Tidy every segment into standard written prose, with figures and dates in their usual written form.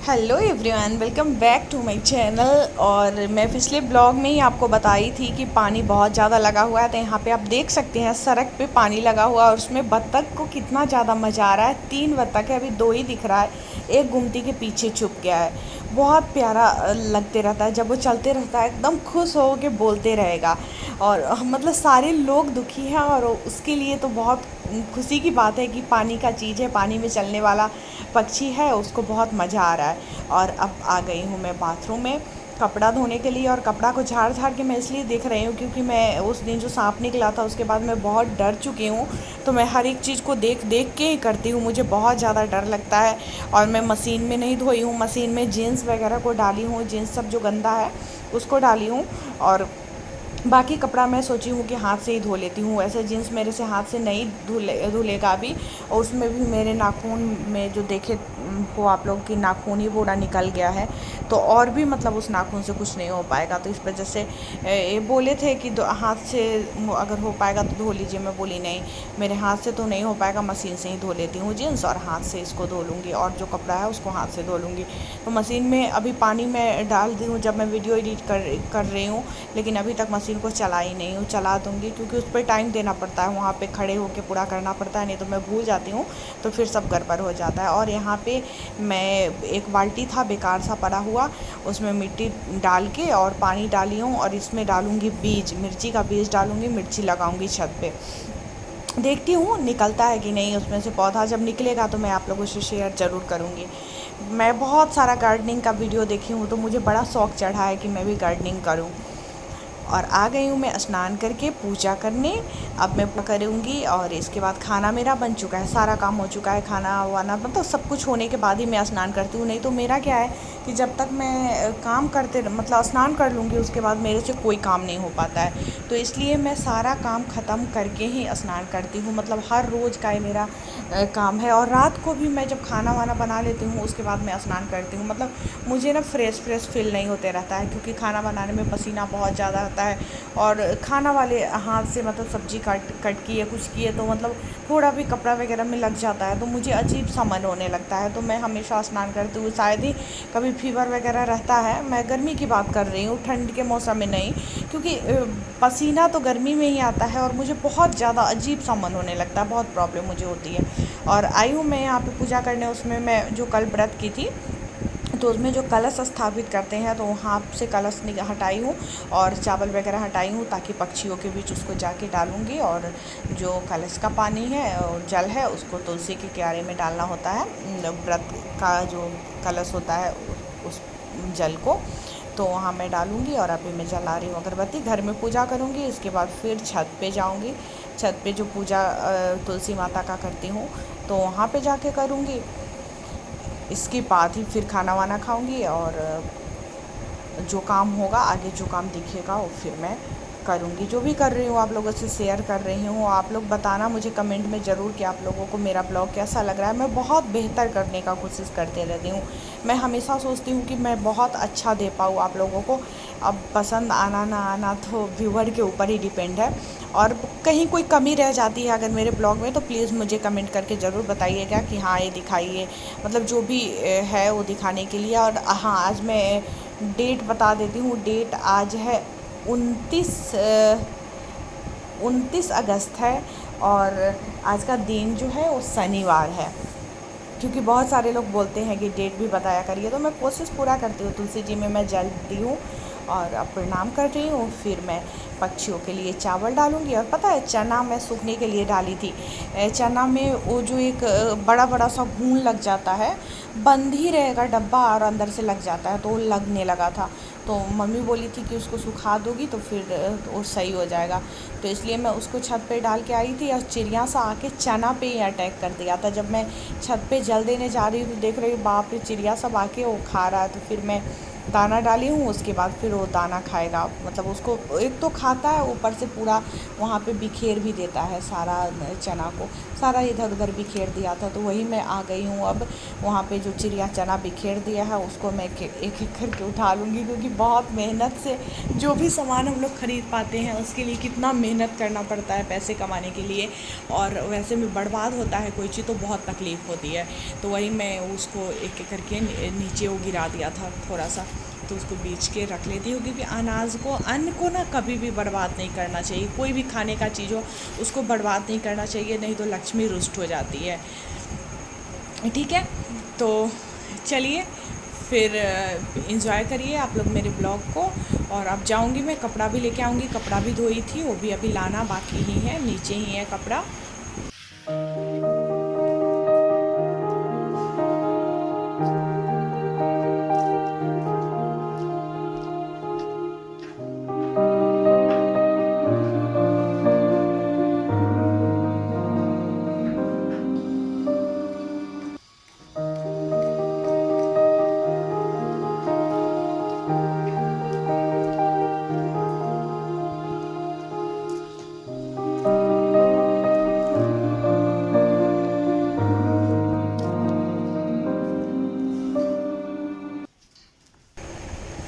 Hello everyone, welcome back to my channel. और मैं पिछले ब्लॉग में ही आपको बताई थी कि पानी बहुत ज़्यादा लगा हुआ है। तो यहाँ पे आप देख सकते हैं सड़क पे पानी लगा हुआ है और उसमें बत्तख को कितना ज़्यादा मज़ा आ रहा है। 3 बत्तख है, अभी 2 ही दिख रहा है, एक गुमटी के पीछे छुप गया है। बहुत प्यारा लगते रहता है जब वो चलते रहता है, एकदम खुश हो के बोलते रहेगा। और मतलब सारे लोग दुखी हैं और उसके लिए तो बहुत खुशी की बात है कि पानी का चीज़ है, पानी में चलने वाला पक्षी है, उसको बहुत मज़ा आ रहा है। और अब आ गई हूँ मैं बाथरूम में कपड़ा धोने के लिए। और कपड़ा को झाड़ झाड़ के मैं इसलिए देख रही हूँ क्योंकि मैं उस दिन जो सांप निकला था उसके बाद मैं बहुत डर चुकी हूँ। तो मैं हर एक चीज़ को देख देख के ही करती हूँ, मुझे बहुत ज़्यादा डर लगता है। और मैं मशीन में नहीं धोई हूँ, मशीन में जीन्स वगैरह को डाली हूँ, जीन्स सब जो गंदा है उसको डाली हूँ। और बाकी कपड़ा मैं सोची हूँ कि हाथ से ही धो लेती हूँ। ऐसे जीन्स मेरे से हाथ से नहीं धुलेगा अभी। और उसमें भी मेरे नाखून में जो देखे हो आप लोग कि नाखून ही पूरा निकल गया है। तो और भी मतलब उस नाखून से कुछ नहीं हो पाएगा। तो इस वजह से ये बोले थे कि हाथ से अगर हो पाएगा तो धो लीजिए। मैं बोली नहीं, मेरे हाथ से तो नहीं हो पाएगा, मशीन से ही धो लेती हूँ जीन्स और हाथ से इसको धो लूँगी और जो कपड़ा है उसको हाथ से धो लूँगी। तो मशीन में अभी पानी में डाल दी हूँ जब मैं वीडियो एडिट कर रही हूँ, लेकिन अभी तक मशीन को चला ही नहीं हूँ। चला दूँगी क्योंकि उस पर टाइम देना पड़ता है, वहाँ पे खड़े होकर पूरा करना पड़ता है, नहीं तो मैं भूल जाती हूँ तो फिर सब गड़बड़ हो जाता है। और यहाँ पे मैं एक बाल्टी था बेकार सा पड़ा हुआ, उसमें मिट्टी डाल के और पानी डाली हूँ और इसमें डालूँगी बीज, मिर्ची का बीज डालूँगी, मिर्ची लगाऊँगी छत पे। देखती हूँ निकलता है कि नहीं उसमें से पौधा। जब निकलेगा तो मैं आप लोगों से शेयर ज़रूर करूँगी। मैं बहुत सारा गार्डनिंग का वीडियो देखी हूँ तो मुझे बड़ा शौक़ चढ़ा है कि मैं भी गार्डनिंग करूँ। और आ गई हूँ मैं स्नान करके पूजा करने। अब मैं पूजा करूँगी और इसके बाद खाना मेरा बन चुका है, सारा काम हो चुका है, खाना वाना मतलब सब कुछ होने के बाद ही मैं स्नान करती हूँ। नहीं तो मेरा क्या है कि जब तक मैं काम करते मतलब स्नान कर लूँगी उसके बाद मेरे से कोई काम नहीं हो पाता है। तो इसलिए मैं सारा काम ख़त्म करके ही स्नान करती हूँ, मतलब हर रोज़ का ये मेरा काम है। और रात को भी मैं जब खाना वाना बना लेती हूँ उसके बाद मैं स्नान करती हूँ। मतलब मुझे ना फ्रेश फील नहीं होते रहता है क्योंकि खाना बनाने में पसीना बहुत ज़्यादा आता है। और खाना वाले हाथ से मतलब सब्ज़ी कट की है कुछ की है तो मतलब थोड़ा भी कपड़ा वगैरह में लग जाता है तो मुझे अजीब सा मन होने लगता है। तो मैं हमेशा स्नान करती हूँ। शायद ही कभी फीवर वगैरह रहता है, मैं गर्मी की बात कर रही हूँ, ठंड के मौसम में नहीं, क्योंकि पसीना तो गर्मी में ही आता है और मुझे बहुत ज़्यादा अजीब सा मन होने लगता है, बहुत प्रॉब्लम मुझे होती है। और आई हूँ मैं यहाँ पे पूजा करने, उसमें मैं जो कल व्रत की थी तो उसमें जो कलश स्थापित करते हैं तो वहाँ से कलश हटाई हूँ और चावल वगैरह हटाई हूँ ताकि पक्षियों के बीच उसको जाके डालूँगी। और जो कलश का पानी है और जल है उसको तुलसी के क्यारे में डालना होता है, व्रत का जो कलश होता है उस जल को तो वहाँ मैं डालूँगी। और अभी मैं जला रही हूँ अगरबत्ती, घर में पूजा करूँगी, इसके बाद फिर छत पे जाऊँगी। छत पे जो पूजा तुलसी माता का करती हूँ तो वहाँ पे जाके करूँगी। इसके बाद ही फिर खाना वाना खाऊंगी और जो काम होगा आगे जो काम दिखेगा वो फिर मैं करूँगी। जो भी कर रही हूँ आप लोगों से शेयर कर रही हूँ। आप लोग बताना मुझे कमेंट में ज़रूर कि आप लोगों को मेरा ब्लॉग कैसा लग रहा है। मैं बहुत बेहतर करने का कोशिश करते रहती हूँ। मैं हमेशा सोचती हूँ कि मैं बहुत अच्छा दे पाऊँ आप लोगों को। अब पसंद आना ना आना तो व्यूअर के ऊपर ही डिपेंड है। और कहीं कोई कमी रह जाती है अगर मेरे ब्लॉग में तो प्लीज़ मुझे कमेंट करके ज़रूर बताइएगा कि हाँ ये दिखाइए, मतलब जो भी है वो दिखाने के लिए। और हाँ, आज मैं डेट बता देती हूँ। डेट आज है 29 अगस्त है और आज का दिन जो है वो शनिवार है। क्योंकि बहुत सारे लोग बोलते हैं कि डेट भी बताया करिए, तो मैं कोशिश पूरा करती हूँ। तुलसी जी में मैं जल दी हूँ और अब प्रणाम कर रही हूँ। फिर मैं पक्षियों के लिए चावल डालूँगी। और पता है चना मैं सूखने के लिए डाली थी। चना में वो जो एक बड़ा बड़ा सा घून लग जाता है, बंद ही रहेगा डब्बा और अंदर से लग जाता है, तो वो लगने लगा था। तो मम्मी बोली थी कि उसको सुखा दोगी तो फिर वो सही हो जाएगा। तो इसलिए मैं उसको छत पे डाल के आई थी और चिड़िया सा आके चना पे ही अटैक कर दिया था। जब मैं छत पे जल देने जा रही हूँ तो देख रही हूँ बाप रे चिड़िया सब आके वो खा रहा है। तो फिर मैं दाना डाली हूँ। उसके बाद फिर वो दाना खाएगा, मतलब उसको एक तो खाता है, ऊपर से पूरा वहाँ पे बिखेर भी देता है सारा चना को, सारा इधर उधर बिखेर दिया था। तो वही मैं आ गई हूँ अब वहाँ पे जो चिड़िया चना बिखेर दिया है उसको मैं एक एक करके उठा लूँगी, क्योंकि बहुत मेहनत से जो भी सामान हम लोग ख़रीद पाते हैं उसके लिए कितना मेहनत करना पड़ता है पैसे कमाने के लिए, और वैसे में बर्बाद होता है कोई चीज़ तो बहुत तकलीफ़ होती है। तो वही मैं उसको एक एक करके नीचे वो गिरा दिया था थोड़ा सा, तो उसको बीच के रख लेती हूँ, क्योंकि अनाज को, अन्न को ना कभी भी बर्बाद नहीं करना चाहिए। कोई भी खाने का चीज़ हो उसको बर्बाद नहीं करना चाहिए, नहीं तो लक्ष्मी रुष्ट हो जाती है। ठीक है, तो चलिए फिर इंजॉय करिए आप लोग मेरे ब्लॉग को। और अब जाऊंगी मैं, कपड़ा भी लेके आऊँगी, कपड़ा भी धोई थी वो भी अभी लाना बाकी ही है, नीचे ही है कपड़ा।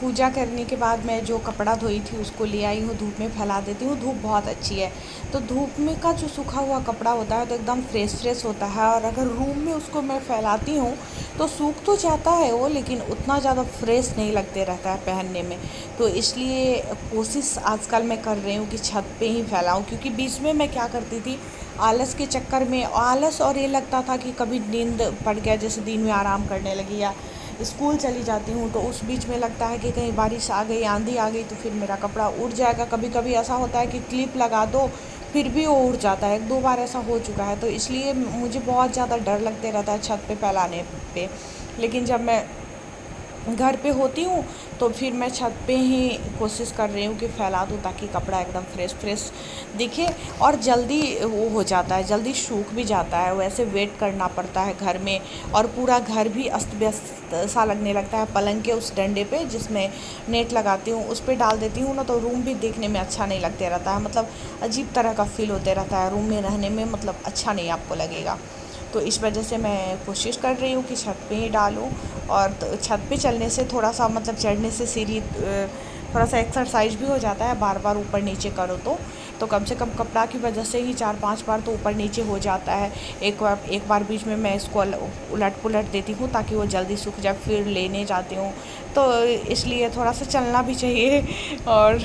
पूजा करने के बाद मैं जो कपड़ा धोई थी उसको ले आई हूँ, धूप में फैला देती हूँ। धूप बहुत अच्छी है, तो धूप में का जो सूखा हुआ कपड़ा होता है तो एकदम फ्रेश फ्रेश होता है। और अगर रूम में उसको मैं फैलाती हूँ तो सूख तो जाता है वो, लेकिन उतना ज़्यादा फ्रेश नहीं लगते रहता है पहनने में। तो इसलिए कोशिश आजकल मैं कर रही हूँ कि छत पे ही फैलाऊँ, क्योंकि बीच में मैं क्या करती थी, आलस के चक्कर में, आलस और ये लगता था कि कभी नींद पड़ गया, जैसे दिन में आराम करने लगी या स्कूल चली जाती हूँ तो उस बीच में लगता है कि कहीं बारिश आ गई, आंधी आ गई तो फिर मेरा कपड़ा उड़ जाएगा। कभी कभी ऐसा होता है कि क्लिप लगा दो फिर भी वो उड़ जाता है, एक दो बार ऐसा हो चुका है। तो इसलिए मुझे बहुत ज़्यादा डर लगते रहता है छत पे फैलाने पे। लेकिन जब मैं घर पे होती हूँ तो फिर मैं छत पे ही कोशिश कर रही हूँ कि फैला दूँ, ताकि कपड़ा एकदम फ्रेश फ्रेश दिखे और जल्दी वो हो जाता है, जल्दी सूख भी जाता है। वैसे वेट करना पड़ता है घर में, और पूरा घर भी अस्त व्यस्त सा लगने लगता है। पलंग के उस डंडे पे जिसमें नेट लगाती हूँ उस पर डाल देती हूँ ना, तो रूम भी देखने में अच्छा नहीं लगते रहता है, मतलब अजीब तरह का फील होते रहता है रूम में रहने में, मतलब अच्छा नहीं आपको लगेगा। तो इस वजह से मैं कोशिश कर रही हूँ कि छत पे ही डालूँ। और तो छत पे चलने से थोड़ा सा, मतलब चढ़ने से सीढ़ी थोड़ा सा एक्सरसाइज भी हो जाता है, बार बार ऊपर नीचे करो तो कम से कम कपड़ा की वजह से ही 4-5 बार तो ऊपर नीचे हो जाता है। एक बार बीच में मैं इसको उलट पुलट देती हूँ ताकि वो जल्दी सूख जाए, फिर लेने जाती हूँ। तो इसलिए थोड़ा सा चलना भी चाहिए, और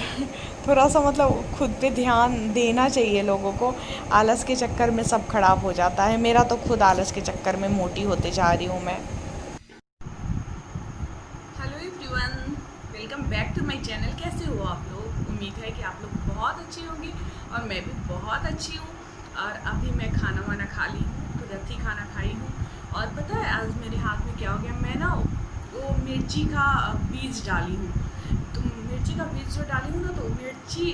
थोड़ा सा मतलब खुद पे ध्यान देना चाहिए लोगों को। आलस के चक्कर में सब खराब हो जाता है, मेरा तो खुद आलस के चक्कर में मोटी होते जा रही हूँ मैं। Hello everyone, welcome back to my channel. कैसे हो आप लोग? उम्मीद है कि आप लोग बहुत अच्छी होंगी और मैं भी बहुत अच्छी हूँ। और अभी मैं खाना वाना खा ली हूँ, तो जल्दी खाना खाई हूँ। और पता है आज मेरे हाथ में क्या हो गया, मैं ना वो मिर्ची का बीज डाली हूँ। तो मिर्ची का बीज जो डाली हूँ ना, तो मिर्ची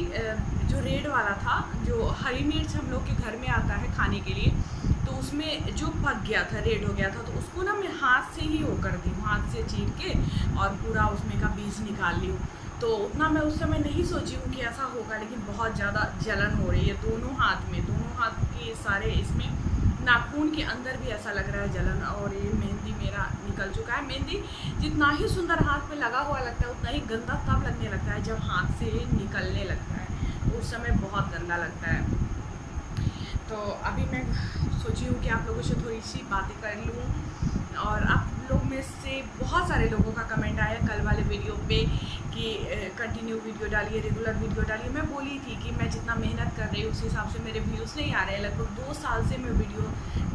जो रेड वाला था, जो हरी मिर्च हम लोग के घर में आता है खाने के लिए, तो उसमें जो पक गया था, रेड हो गया था, तो उसको ना मैं हाथ से ही वो कर दी हूँ, हाथ से चीर के और पूरा उसमें का बीज निकाल ली हूँ। तो उतना मैं उस समय नहीं सोची हूँ कि ऐसा होगा, लेकिन बहुत ज़्यादा जलन हो रही है दोनों हाथ में, दोनों हाथ के सारे इसमें नाखून के अंदर भी ऐसा लग रहा है जलन। और ये मेहंदी मेरा निकल चुका है। मेहंदी जितना ही सुंदर हाथ पे लगा हुआ लगता है उतना ही गंदा तब लगने लगता है जब हाथ से निकलने लगता है, तो उस समय बहुत गंदा लगता है। तो अभी मैं सोची हूँ कि आप लोगों से थोड़ी सी बातें कर लूँ। और आप लोग में से बहुत सारे लोगों का कमेंट आया कल वाले वीडियो पे कि कंटिन्यू वीडियो डालिए, रेगुलर वीडियो डालिए। मैं बोली थी कि मैं जितना मेहनत कर रही हूँ उस हिसाब से मेरे व्यूज़ नहीं आ रहे हैं। लगभग 2 साल से मैं वीडियो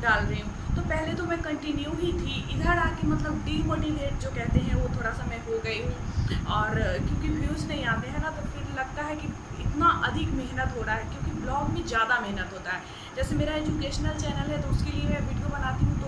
डाल रही हूँ, तो पहले तो मैं कंटिन्यू ही थी, इधर आके मतलब डीमोटिवेट जो कहते हैं वो थोड़ा सा मैं हो गई हूँ। और क्योंकि व्यूज़ नहीं आते हैं ना, तो फिर लगता है कि इतना अधिक मेहनत हो रहा है, क्योंकि ब्लॉग में ज़्यादा मेहनत होता है। जैसे मेरा एजुकेशनल चैनल है तो उसके लिए मैं वीडियो बनाती हूँ, तो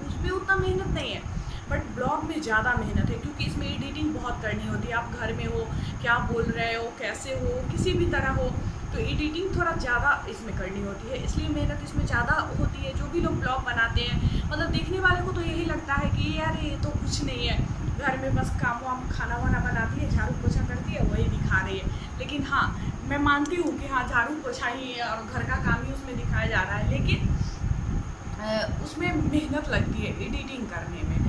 उसमें उतना मेहनत नहीं है, बट ब्लॉग में ज़्यादा मेहनत है, क्योंकि इसमें एडिटिंग बहुत करनी होती है। आप घर में हो, क्या बोल रहे हो, कैसे हो, किसी भी तरह हो, तो एडिटिंग थोड़ा ज़्यादा इसमें करनी होती है, इसलिए मेहनत इसमें ज़्यादा होती है। जो भी लोग ब्लॉग बनाते हैं, मतलब देखने वाले को तो यही लगता है कि यार ये तो कुछ नहीं है, घर में बस काम वाम खाना वाना बनाती है, झाड़ू पोछा करती है, वही दिखा रही है। लेकिन हाँ, मैं मानती हूँ कि हाँ झाड़ू पोछा ही और घर का काम ही उसमें दिखाया जा रहा है, लेकिन उसमें मेहनत लगती है एडिटिंग करने में,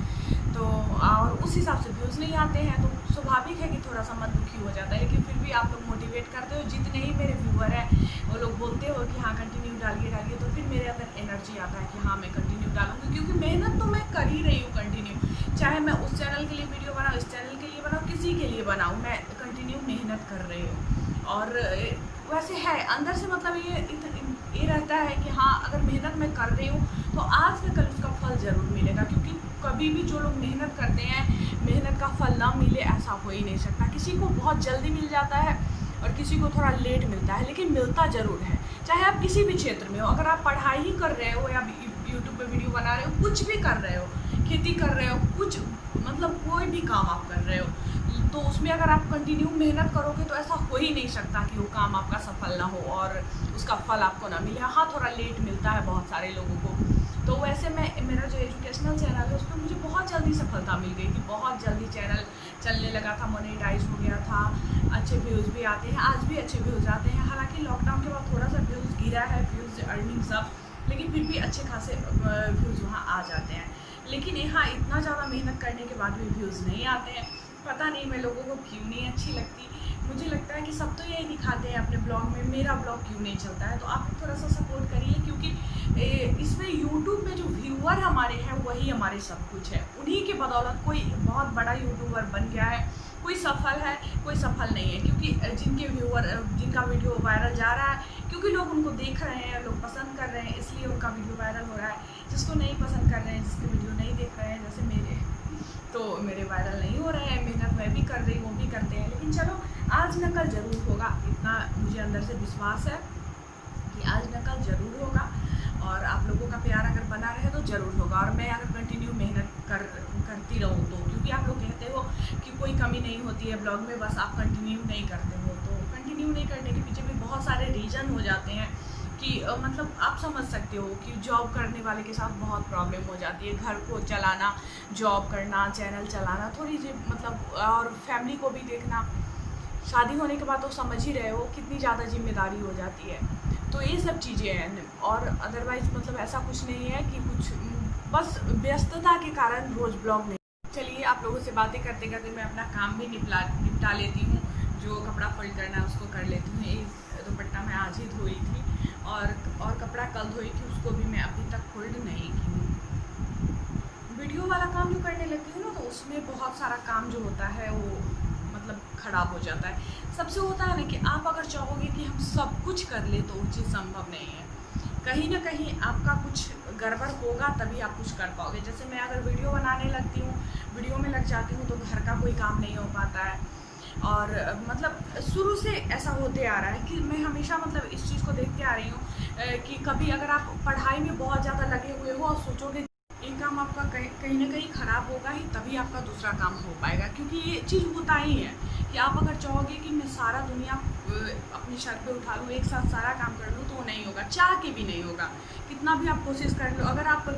तो और उस हिसाब से व्यूज़ नहीं आते हैं, तो स्वाभाविक है कि थोड़ा सा मन दुखी हो जाता है। लेकिन फिर भी आप लोग मोटिवेट करते हो, जितने ही मेरे व्यूअर हैं वो लोग बोलते हो कि हाँ कंटिन्यू डालिए डालिए, तो फिर मेरे अंदर एनर्जी आता है कि हाँ मैं कंटिन्यू डालूँगी, क्योंकि मेहनत तो मैं कर ही रही हूँ कंटिन्यू। चाहे मैं उस चैनल के लिए वीडियो बनाऊँ, इस चैनल के लिए बनाऊँ, किसी के लिए बनाऊँ, मैं कंटिन्यू मेहनत कर रही हूँ। और वैसे है अंदर से मतलब ये रहता है कि हाँ अगर मेहनत मैं कर रही हूँ तो आज न कल उसका फल ज़रूर मिलेगा, क्योंकि कभी भी जो लोग मेहनत करते हैं मेहनत का फल ना मिले ऐसा हो ही नहीं सकता। किसी को बहुत जल्दी मिल जाता है और किसी को थोड़ा लेट मिलता है, लेकिन मिलता ज़रूर है। चाहे आप किसी भी क्षेत्र में हो, अगर आप पढ़ाई ही कर रहे हो या यूट्यूब पे वीडियो बना रहे हो, कुछ भी कर रहे हो, खेती कर रहे हो, कुछ मतलब कोई भी काम आप कर रहे हो, तो उसमें अगर आप कंटिन्यू मेहनत करोगे तो ऐसा हो ही नहीं सकता कि वो काम आपका सफल ना हो और उसका फल आपको ना मिले। हाँ थोड़ा लेट मिलता है बहुत सारे लोगों को। तो वैसे मेरा जो एजुकेशनल चैनल है उसमें मुझे बहुत जल्दी सफलता मिल गई थी, बहुत जल्दी चैनल चलने लगा था, मोनेटाइज हो गया था, अच्छे व्यूज़ भी आते हैं, आज भी अच्छे व्यूज़ आते हैं। हालांकि लॉकडाउन के बाद थोड़ा सा व्यूज़ गिरा है, व्यूज़ अर्निंग सब, लेकिन फिर भी अच्छे खासे व्यूज़ वहाँ आ जाते हैं। लेकिन यहाँ इतना ज़्यादा मेहनत करने के बाद भी व्यूज़ नहीं आते हैं, पता नहीं मैं लोगों को क्यों नहीं अच्छी लगती। मुझे लगता है कि सब तो यही दिखाते हैं अपने ब्लॉग में, मेरा ब्लॉग क्यों नहीं चलता है। तो आप थोड़ा सा सपोर्ट करिए, क्योंकि इसमें यूट्यूब में जो व्यूअर हमारे हैं वही हमारे सब कुछ है। उन्हीं के बदौलत कोई बहुत बड़ा यूट्यूबर बन गया है, कोई सफल है कोई सफल नहीं है, क्योंकि जिनका वीडियो वायरल जा रहा है क्योंकि लोग उनको देख रहे हैं, लोग पसंद कर रहे हैं, इसलिए उनका वीडियो वायरल हो रहा है। जिसको नहीं पसंद कर रहे हैं, जिसके वीडियो नहीं देख रहे हैं, जैसे मेरे, तो मेरे वायरल नहीं हो रहे हैं। मेहनत मैं भी कर रही हूँ, वो भी करते हैं, लेकिन चलो आज न कल ज़रूर होगा, इतना मुझे अंदर से विश्वास है कि आज न कल ज़रूर होगा। और आप लोगों का प्यार अगर बना रहे तो ज़रूर होगा, और मैं अगर कंटिन्यू मेहनत करती रहूँ तो, क्योंकि आप लोग कहते हो कि कोई कमी नहीं होती है ब्लॉग में, बस आप कंटिन्यू नहीं करते हो। तो कंटिन्यू नहीं करने के पीछे भी बहुत सारे रीज़न हो जाते हैं कि मतलब आप समझ सकते हो कि जॉब करने वाले के साथ बहुत प्रॉब्लम हो जाती है, घर को चलाना, जॉब करना, चैनल चलाना, थोड़ी सी मतलब, और फैमिली को भी देखना। शादी होने के बाद तो समझ ही रहे हो कितनी ज़्यादा जिम्मेदारी हो जाती है। तो ये सब चीज़ें हैं, और अदरवाइज़ मतलब ऐसा कुछ नहीं है कि कुछ, बस व्यस्तता के कारण रोज़ ब्लॉग नहीं। चलिए आप लोगों से बातें करते करते मैं अपना काम भी निपटा लेती हूँ। जो कपड़ा फोल्ड करना है उसको कर लेती हूँ। ये दुपट्टा मैं आज ही धोई थी, और कपड़ा कल धोई थी, उसको भी मैं अभी तक फोल्ड नहीं की हूँ। वीडियो वाला काम जो करने लगती हूँ ना, तो उसमें बहुत सारा काम जो होता है वो मतलब ख़राब हो जाता है। सबसे होता है ना कि आप अगर चाहोगे कि हम सब कुछ कर ले तो वो चीज़ संभव नहीं है। कहीं ना कहीं आपका कुछ गड़बड़ होगा तभी आप कुछ कर पाओगे। जैसे मैं अगर वीडियो बनाने लगती हूँ, वीडियो में लग जाती हूँ, तो घर का कोई काम नहीं हो पाता है। और मतलब शुरू से ऐसा होते आ रहा है कि मैं हमेशा मतलब इस चीज़ को देखते आ रही हूँ कि कभी अगर आप पढ़ाई में बहुत ज़्यादा लगे हुए हो और सोचोगे एक काम आपका कहीं ना कहीं ख़राब होगा ही, तभी आपका दूसरा काम हो पाएगा। क्योंकि ये चीज़ होता ही है कि आप अगर चाहोगे कि मैं सारा दुनिया अपने सर पे उठा लूँ, एक साथ सारा काम कर लूँ, तो वो नहीं होगा, चाह के भी नहीं होगा, कितना भी आप कोशिश कर लो। अगर आप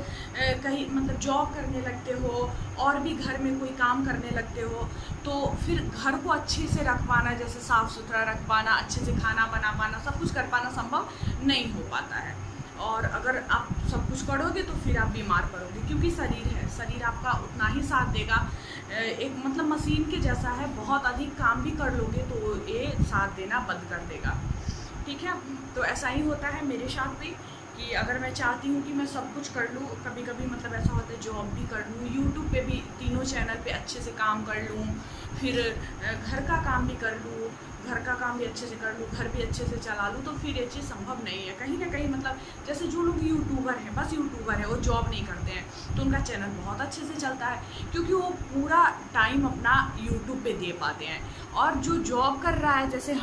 कहीं मतलब जॉब करने लगते हो और भी घर में कोई काम करने लगते हो, तो फिर घर को अच्छे से रख पाना, जैसे साफ़ सुथरा रख पाना, अच्छे से खाना बना पाना, सब कुछ कर पाना संभव नहीं हो पाता है। और अगर आप सब कुछ करोगे तो फिर आप बीमार पड़ोगे, क्योंकि शरीर है, शरीर आपका उतना ही साथ देगा। एक मतलब मशीन के जैसा है, बहुत अधिक काम भी कर लोगे तो ये साथ देना बंद कर देगा। ठीक है, तो ऐसा ही होता है मेरे साथ भी कि अगर मैं चाहती हूँ कि मैं सब कुछ कर लूँ, कभी कभी मतलब ऐसा होता है जॉब भी कर लूँ, यूट्यूब पे भी तीनों चैनल पे अच्छे से काम कर लूँ, फिर घर का काम भी कर लूँ, घर का काम भी अच्छे से कर लूँ, घर भी अच्छे से चला लूँ, तो फिर ये चीज़ संभव नहीं है। कहीं ना कहीं मतलब जैसे जो लोग यूट्यूबर हैं, बस यूट्यूबर है, वो जॉब नहीं करते हैं, तो उनका चैनल बहुत अच्छे से चलता है, क्योंकि वो पूरा टाइम अपना यूट्यूब पे दे पाते हैं। और जो जॉब कर रहा है, जैसे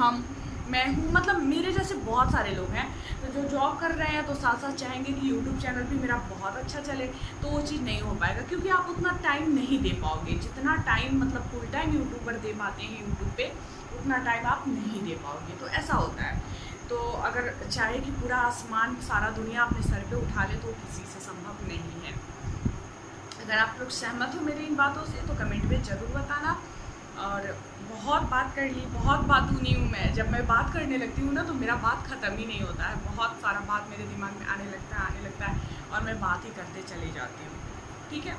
मैं हूँ, मतलब मेरे जैसे बहुत सारे लोग हैं, तो जो जॉब कर रहे हैं तो साथ साथ चाहेंगे कि यूट्यूब चैनल भी मेरा बहुत अच्छा चले, तो वो चीज़ नहीं हो पाएगा, क्योंकि आप उतना टाइम नहीं दे पाओगे जितना टाइम मतलब फुल टाइम यूट्यूबर दे पाते हैं यूट्यूब पे, उतना टाइम आप नहीं दे पाओगे। तो ऐसा होता है। तो अगर चाहे कि पूरा आसमान सारा दुनिया अपने सर पे उठा ले तो किसी से संभव नहीं है। अगर आप लोग सहमत हो मेरी इन बातों से तो कमेंट में ज़रूर बताना। और बहुत बात कर ली, बहुत बातूनी हूँ मैं। जब मैं बात करने लगती हूँ ना तो मेरा बात ख़त्म ही नहीं होता है, बहुत सारा बात मेरे दिमाग में आने लगता है और मैं बात ही करते चली जाती हूँ। ठीक है,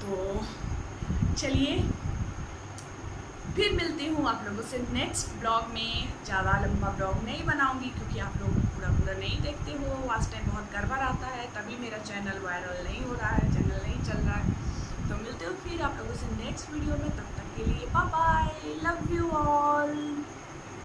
तो चलिए फिर मिलती हूँ आप लोगों से नेक्स्ट ब्लॉग में। ज़्यादा लंबा ब्लॉग नहीं बनाऊँगी क्योंकि आप लोग पूरा नहीं देखते हो। लास्ट टाइम बहुत गड़बड़ आता है, तभी मेरा चैनल वायरल नहीं हो रहा है, चैनल नहीं चल रहा है। तो मिलते हो फिर आप लोगों से नेक्स्ट वीडियो में, तब तक के लिए bye bye, love you all.